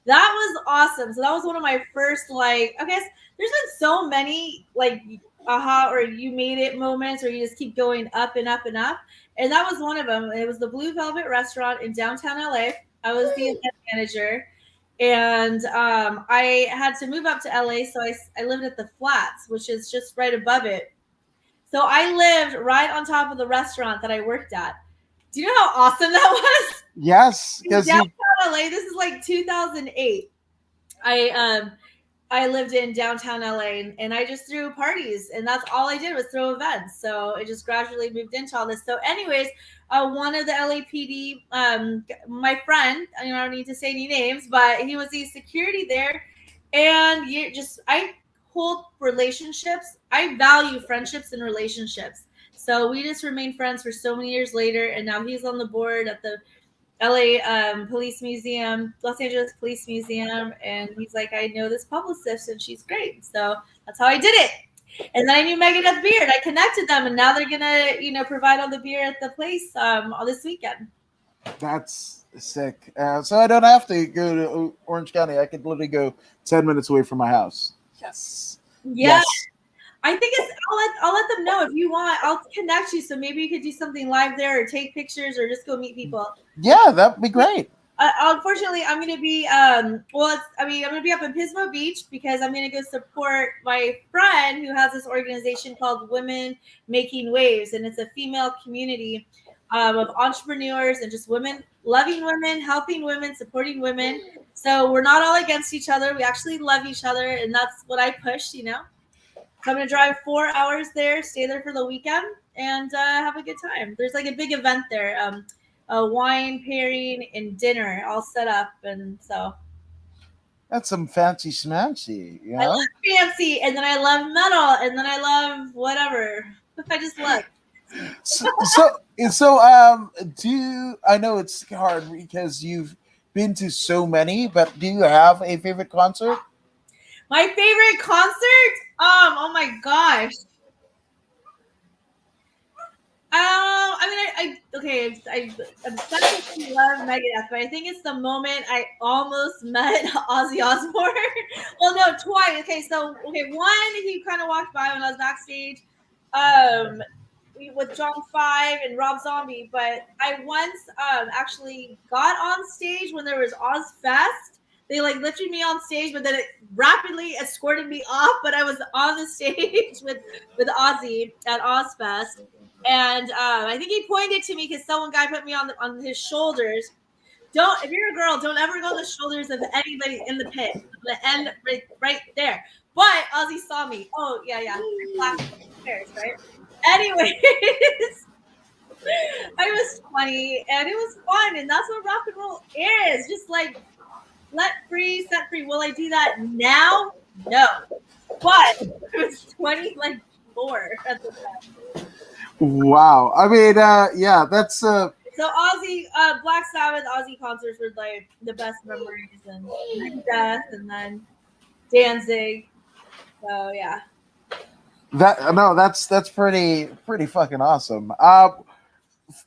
That was awesome. So that was one of my first, like, I guess there's been so many like aha or you made it moments or you just keep going up and up and up. And that was one of them. It was the Blue Velvet restaurant in downtown LA. I was the event manager. And I had to move up to LA. So I lived at the Flats, which is just right above it. So I lived right on top of the restaurant that I worked at. Do you know how awesome that was? Yes, In because downtown LA, this is like 2008. I lived in downtown LA and I just threw parties and that's all I did was throw events. So it just gradually moved into all this. So, anyways, one of the LAPD, my friend, I don't need to say any names, but he was the security there, and I hold relationships. I value friendships and relationships. So we just remained friends for so many years later, and now he's on the board at the LA Police Museum, Los Angeles Police Museum, and he's like, I know this publicist, and she's great. So that's how I did it. And then I knew Megadeth Beard. I connected them, and now they're gonna, provide all the beer at the place all this weekend. that's sick. So I don't have to go to Orange County. I could literally go 10 minutes away from my house. Yes. Yeah. Yes. I think I'll let them know if you want. I'll connect you, so maybe you could do something live there, or take pictures, or just go meet people. Yeah, that'd be great. Unfortunately, I'm going to be I'm going to be up in Pismo Beach because I'm going to go support my friend who has this organization called Women Making Waves, and it's a female community of entrepreneurs and just women loving women, helping women, supporting women. So we're not all against each other. We actually love each other, and that's what I push. So I'm going to drive 4 hours there, stay there for the weekend, and have a good time. There's like a big event there, a wine pairing and dinner all set up. And so That's some fancy schmancy, I love fancy, and then I love metal, and then I love whatever. I just love. So I know it's hard because you've been to so many, but do you have a favorite concert? My favorite concert? Oh my gosh. I obsessively love Megadeth, but I think it's the moment I almost met Ozzy Osbourne. Well, no, twice. One, he kind of walked by when I was backstage, with John 5 and Rob Zombie, but I once actually got on stage when there was Ozfest. They like lifted me on stage, but then it rapidly escorted me off. But I was on the stage with Ozzy at Ozfest, and I think he pointed to me because some guy put me on his shoulders. If you're a girl, don't ever go on the shoulders of anybody in the pit. The end right there. But Ozzy saw me. Oh yeah. Right? Anyways, I was 20 and it was fun, and that's what rock and roll is. Just like let free, set free. Will I do that now? No. But it was 24 at the time. Wow. I mean, yeah, that's So Ozzy, Black Sabbath, Ozzy concerts were like the best memories, and Death, and then Danzig. So yeah. that's pretty fucking awesome.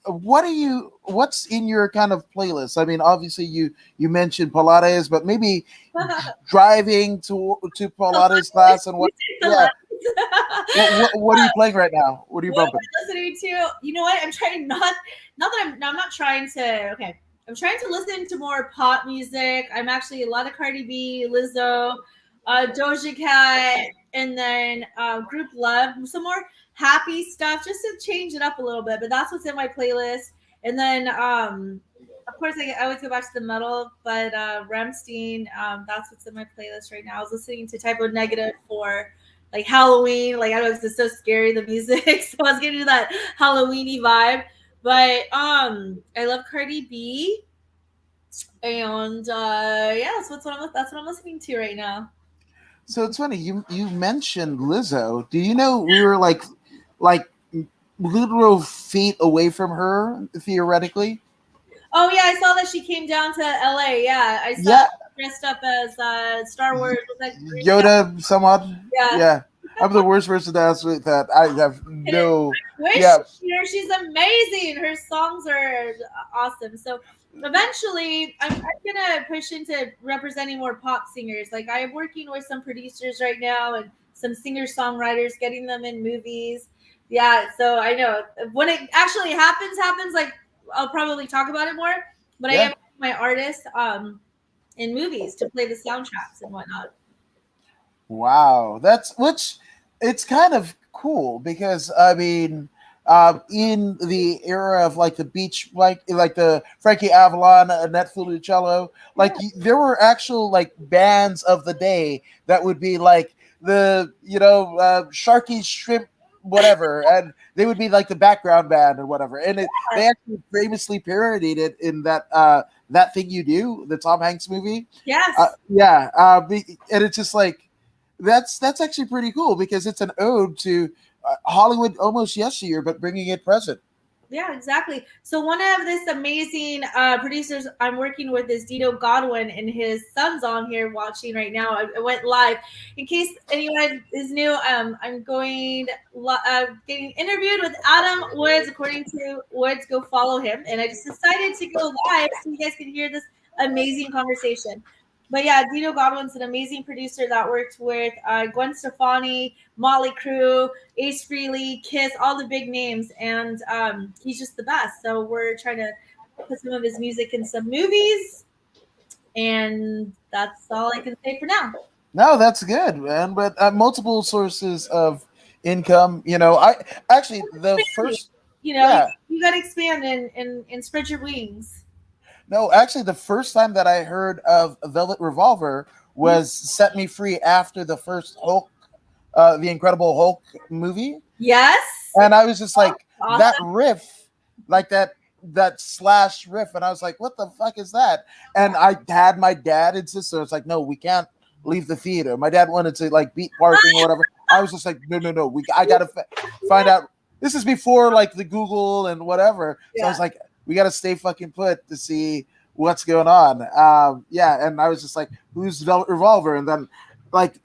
what's in your kind of playlist? I mean, obviously you mentioned Pilates, but maybe driving to Pilates class and what? Yeah. What are you playing right now? What are you What am bumping? I listening to? You know what? I'm trying not that I'm not trying to. Okay, I'm trying to listen to more pop music. I'm actually a lot of Cardi B, Lizzo, Doja Cat, and then Group Love. Some more happy stuff just to change it up a little bit. But that's what's in my playlist. And then of course I always go back to the metal, but Ramstein. That's what's in my playlist right now. I was listening to Typo Negative for like Halloween. Like I don't know, it's just so scary the music. So I was getting to that Halloweeny vibe. But I love Cardi B. And yeah, that's what I'm listening to right now. So it's funny you mentioned Lizzo. Do you know we were like literal feet away from her theoretically? Oh yeah, I saw that she came down to LA. Yeah, I saw Yeah, dressed up as Star Wars. Was that Green Yoda somewhat. Yeah. Yeah, I'm the worst person to ask with that. I have I no. wish Yeah, she's amazing. Her songs are awesome. So eventually, I'm gonna push into representing more pop singers. Like I'm working with some producers right now and some singer songwriters, getting them in movies. Yeah, so I know when it actually happens. Like I'll probably talk about it more. But I yeah. am my artist in movies to play the soundtracks and whatnot. Wow, that's which it's kind of cool because I mean, in the era of like the beach, like the Frankie Avalon, Annette Funicello, Yeah, there were actual like bands of the day that would be like the Sharky Shrimp whatever, and they would be like the background band or whatever, and they actually famously parodied it in that thing you do, the Tom Hanks movie. yes. Yeah, and it's just like that's actually pretty cool because it's an ode to Hollywood almost yesteryear, but bringing it present. Yeah, exactly. So one of this amazing producers I'm working with is Dino Godwin, and his son's on here watching right now. I went live. In case anyone is new, I'm getting interviewed with Adam Woods. According to Woods, go follow him. And I just decided to go live so you guys can hear this amazing conversation. But yeah, Dino Godwin's an amazing producer that worked with Gwen Stefani, Motley Crue, Ace Frehley, Kiss, all the big names, and he's just the best. So we're trying to put some of his music in some movies, and that's all I can say for now. No, that's good, man. But multiple sources of income. I actually the first. You know, Yeah, you got to expand and spread your wings. no, actually, the first time that I heard of Velvet Revolver was Set Me Free after the first Hulk, the Incredible Hulk movie. Yes, And I was just like that awesome. riff, like that slash riff, and I was like, "What the fuck is that?" And I had my dad insist, so it's like, "No, we can't leave the theater." My dad wanted to like beat parking or whatever. I was just like, "No, no, no, I gotta find out." This is before like the Google and whatever, so I Yeah. was like, "We gotta stay fucking put to see what's going on." Yeah, and I was just like, "Who's Velvet Revolver?" And then like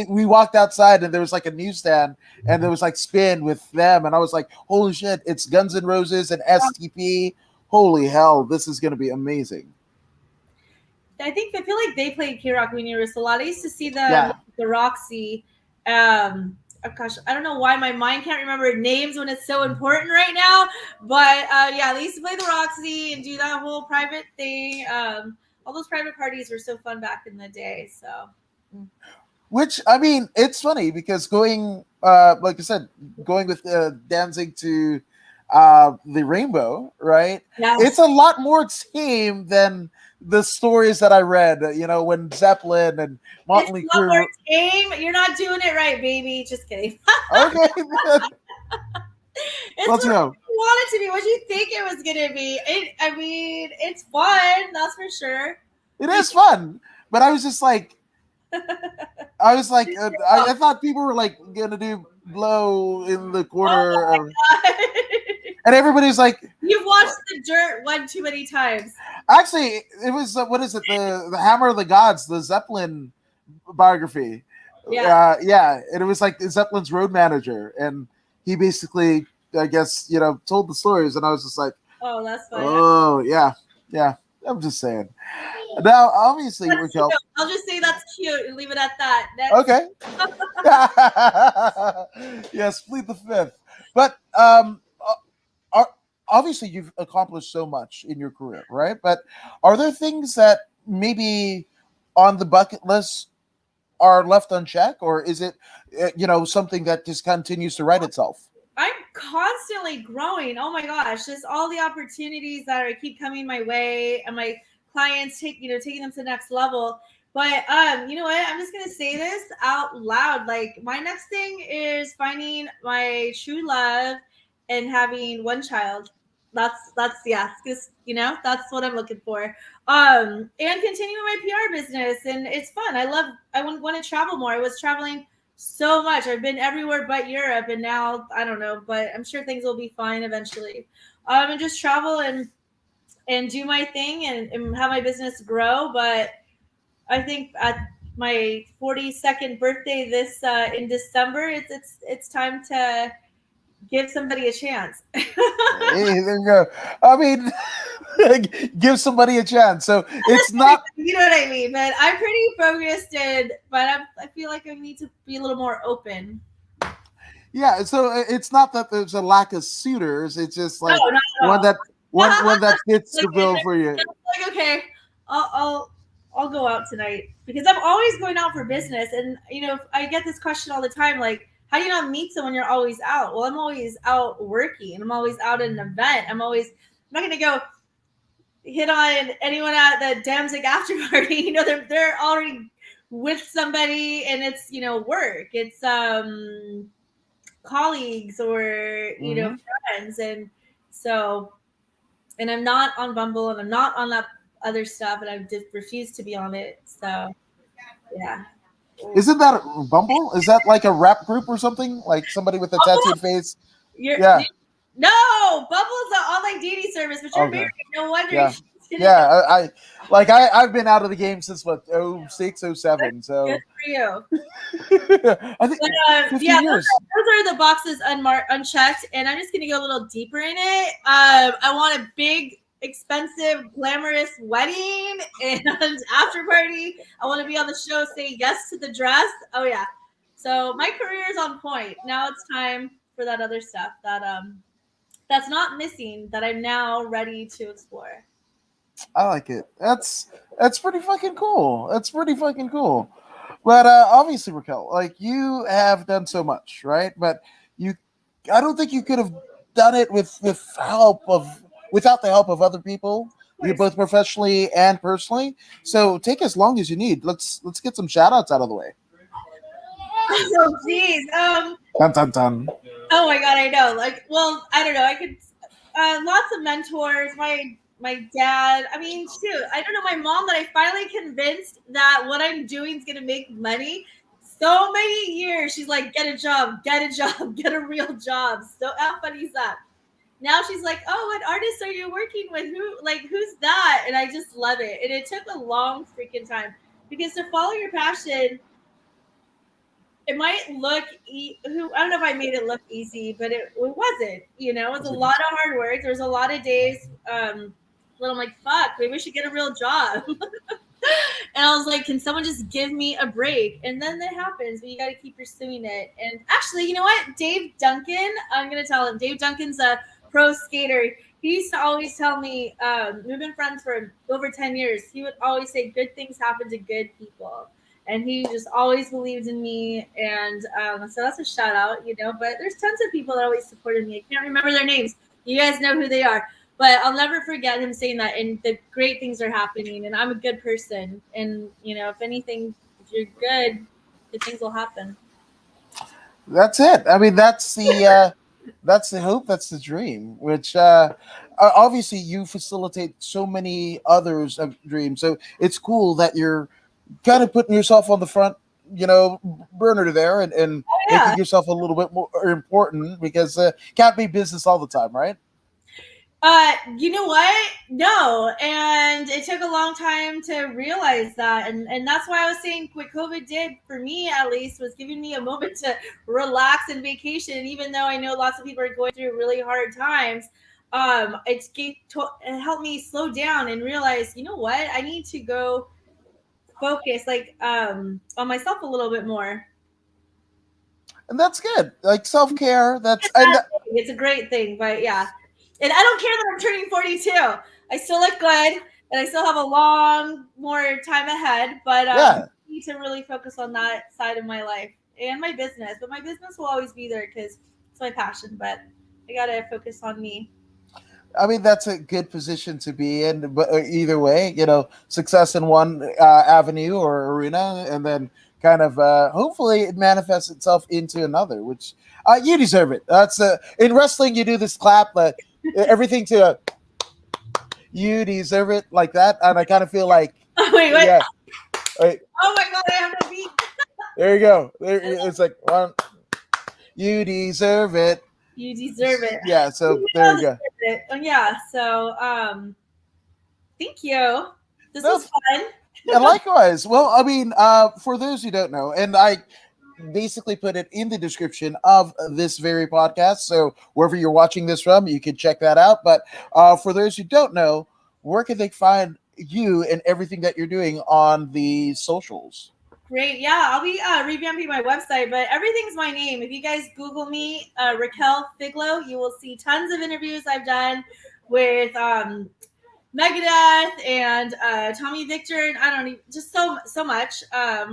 we walked outside and there was like a newsstand and there was like Spin with them, and I was like, "Holy shit! It's Guns N' Roses and STP! Holy hell, this is gonna be amazing!" I feel like they played K Rock when you were a lot. I used to see them Yeah, like, the Roxy. Oh gosh, I don't know why my mind can't remember names when it's so important right now. But yeah, they used to play the Roxy and do that whole private thing. All those private parties were so fun back in the day. So which I mean, it's funny because going, like I said, going with Danzig to the Rainbow, right? It's yes, a lot more tame than the stories that I read. When Zeppelin and it's Motley a lot more Crue. tame. You're not doing it right, baby. Just kidding. Okay, It's let's what go. you want it to be. What you think it was gonna be. I mean, it's fun. That's for sure. It is fun, but I was just like, I was like, I thought people were like gonna do blow in the Oh corner, my god. and everybody's like, You've watched The Dirt one too many times. actually, it was what is it, the Hammer of the Gods, the Zeppelin biography. Yeah. Yeah, and it was like Zeppelin's road manager, and he basically I guess, told the stories, and I was just like, Oh, that's fine. oh yeah, yeah. I'm just saying. Now, obviously, That's Raquel. cute. I'll just say that's cute and leave it at that. Next. Okay. Yes, plead the fifth. But are, obviously you've accomplished so much in your career, right? But are there things that maybe on the bucket list are left unchecked, or is it something that just continues to write itself? I'm constantly growing. Oh my gosh, just all the opportunities that are keep coming my way, and my clients taking them to the next level. But you know what? I'm just gonna say this out loud. Like my next thing is finding my true love and having one child. That's yeah, because that's what I'm looking for. And continuing my PR business, and it's fun. I want to travel more. I was traveling so much. I've been everywhere but Europe, and now I don't know, but I'm sure things will be fine eventually. And just travel and do my thing and have my business grow. But I think at my 42nd birthday this in December, it's time to give somebody a chance. Hey, there you go. I mean, give somebody a chance. So it's not. You know what I mean? But I'm pretty focused, but I feel like I need to be a little more open. Yeah. So it's not that there's a lack of suitors. It's just No, like not at one all. that one that fits Like, the bill for you. like okay, I'll go out tonight because I'm always going out for business, and I get this question all the time, like, how do you not meet someone you're always out? Well, I'm always out working. I'm always out at an event. I'm not gonna go hit on anyone at the Danzig after party. They're already with somebody, and it's work. It's colleagues or Mhm. friends, and so and I'm not on Bumble, and I'm not on that other stuff, and I just refuse to be on it. So yeah. Isn't that a Bumble? Is that like a rap group or something? Like somebody with a Bumble? tattooed face? You're Yeah. no Bumble's an online dating service, but you're Okay. married. No wonder you Yeah. didn't know. Yeah. I've been out of the game since what, 06, '07. Good So for you. I think But yeah, 15 years. those are the boxes unchecked, and I'm just gonna go a little deeper in it. I want a big, expensive, glamorous wedding and after party. I want to be on the show, say yes to the dress. Oh yeah. So my career is on point. Now it's time for that other stuff that's not missing, that I'm now ready to explore. I like it. That's pretty fucking cool. That's pretty fucking cool. But obviously, Raquel, like you have done so much, right? But you, I don't think you could have done it without the help of other people. You both professionally and personally. So take as long as you need. Let's get some shout outs out of the way. Oh geez. Dun dun dun. Oh my god, I know. Like, well, I don't know. I could lots of mentors. My dad. I mean, shoot. I don't know. My mom that I finally convinced that what I'm doing is gonna make money. So many years, she's like, get a job, get a job, get a real job. So how funny is that? Now she's like, oh, what artist are you working with? Who's that? And I just love it. And it took a long freaking time because to follow your passion, it might look who I don't know if I made it look easy, but it wasn't. It was a lot of hard work. There was a lot of days when I'm like, fuck, maybe we should get a real job. And I was like, can someone just give me a break? And then that happens, but you got to keep pursuing it. And actually, you know what? Dave Duncan, I'm going to tell him. Dave Duncan's a pro skater. He used to always tell me, we've been friends for over 10 years. He would always say, good things happen to good people. And he just always believed in me. And so that's a shout out, But there's tons of people that always supported me. I can't remember their names. You guys know who they are. But I'll never forget him saying that. And the great things are happening. And I'm a good person. And, if anything, if you're good things will happen. That's it. I mean, that's the hope. That's the dream. Which obviously you facilitate so many others of dreams. So it's cool that you're kind of putting yourself on the front, burner there, and Yeah. making yourself a little bit more important because can't be business all the time, right? You know what? No. And it took a long time to realize that. And that's why I was saying what COVID did for me, at least, was giving me a moment to relax and vacation. And even though I know lots of people are going through really hard times, it helped me slow down and realize, you know what? I need to go focus on myself a little bit more. And that's good. Like self-care. It's a great thing, but yeah. And I don't care that I'm turning 42. I still look good, and I still have a long more time ahead. But I need to really focus on that side of my life and my business. But my business will always be there because it's my passion. But I gotta focus on me. I mean, that's a good position to be in. But either way, success in one avenue or arena, and then kind of hopefully it manifests itself into another, which you deserve it. That's in wrestling, you do this clap, but everything to you deserve it like that. And I kind of feel like, wait. Yeah, wait. Oh my God, I have no beat. There you go. It's like one. You deserve it. You deserve it. Yeah. So there you go. Yeah. So thank you. This was fun. Yeah, likewise. Well, I mean, for those who don't know, and I basically put it in the description of this very podcast, so wherever you're watching this from, you can check that out. But for those who don't know, where can they find you and everything that you're doing on the socials? Great. Yeah, I'll be revamping my website, but everything's my name. If you guys Google me, Raquel Figlo, you will see tons of interviews I've done with Megadeth and Tommy Victor, and I don't know, just so much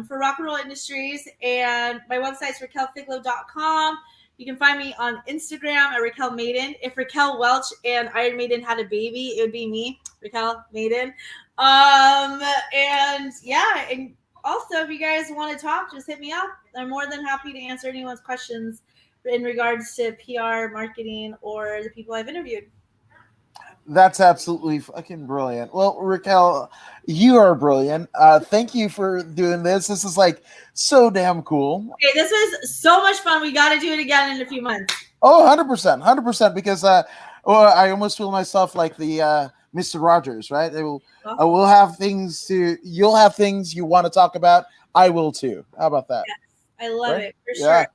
for Rocknroll Industries. And my website's raquelfiglo.com. You can find me on Instagram at Raquel Maiden. If Raquel Welch and Iron Maiden had a baby, it would be me, Raquel Maiden. And yeah, and also if you guys want to talk, just hit me up. I'm more than happy to answer anyone's questions in regards to PR, marketing, or the people I've interviewed. That's absolutely fucking brilliant. Well, Raquel, you are brilliant. Thank you for doing this. This is like so damn cool. Okay, this was so much fun. We got to do it again in a few months. Oh, 100%. Because I almost feel myself like the Mr. Rogers, right? I will have things you'll have things you want to talk about. I will too. How about that? Yes, I love it for sure.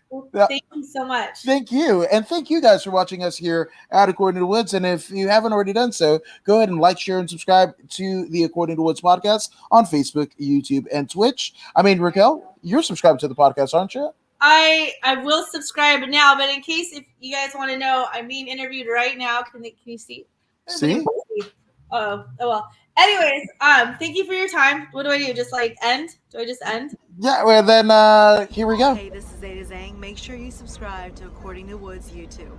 Well, thank you so much. Thank you. And thank you guys for watching us here at According to Woods. And if you haven't already done so, go ahead and like, share, and subscribe to the According to Woods podcast on Facebook, YouTube, and Twitch. I mean, Raquel, you're subscribed to the podcast, aren't you? I will subscribe now, but in case if you guys want to know, I'm being interviewed right now. Can you see? See? Oh well. Anyways, thank you for your time. What do I do? Just like end? Do I just end? Yeah, well then here we go. Hey, this is Zeta Zhang. Make sure you subscribe to According to Woods YouTube.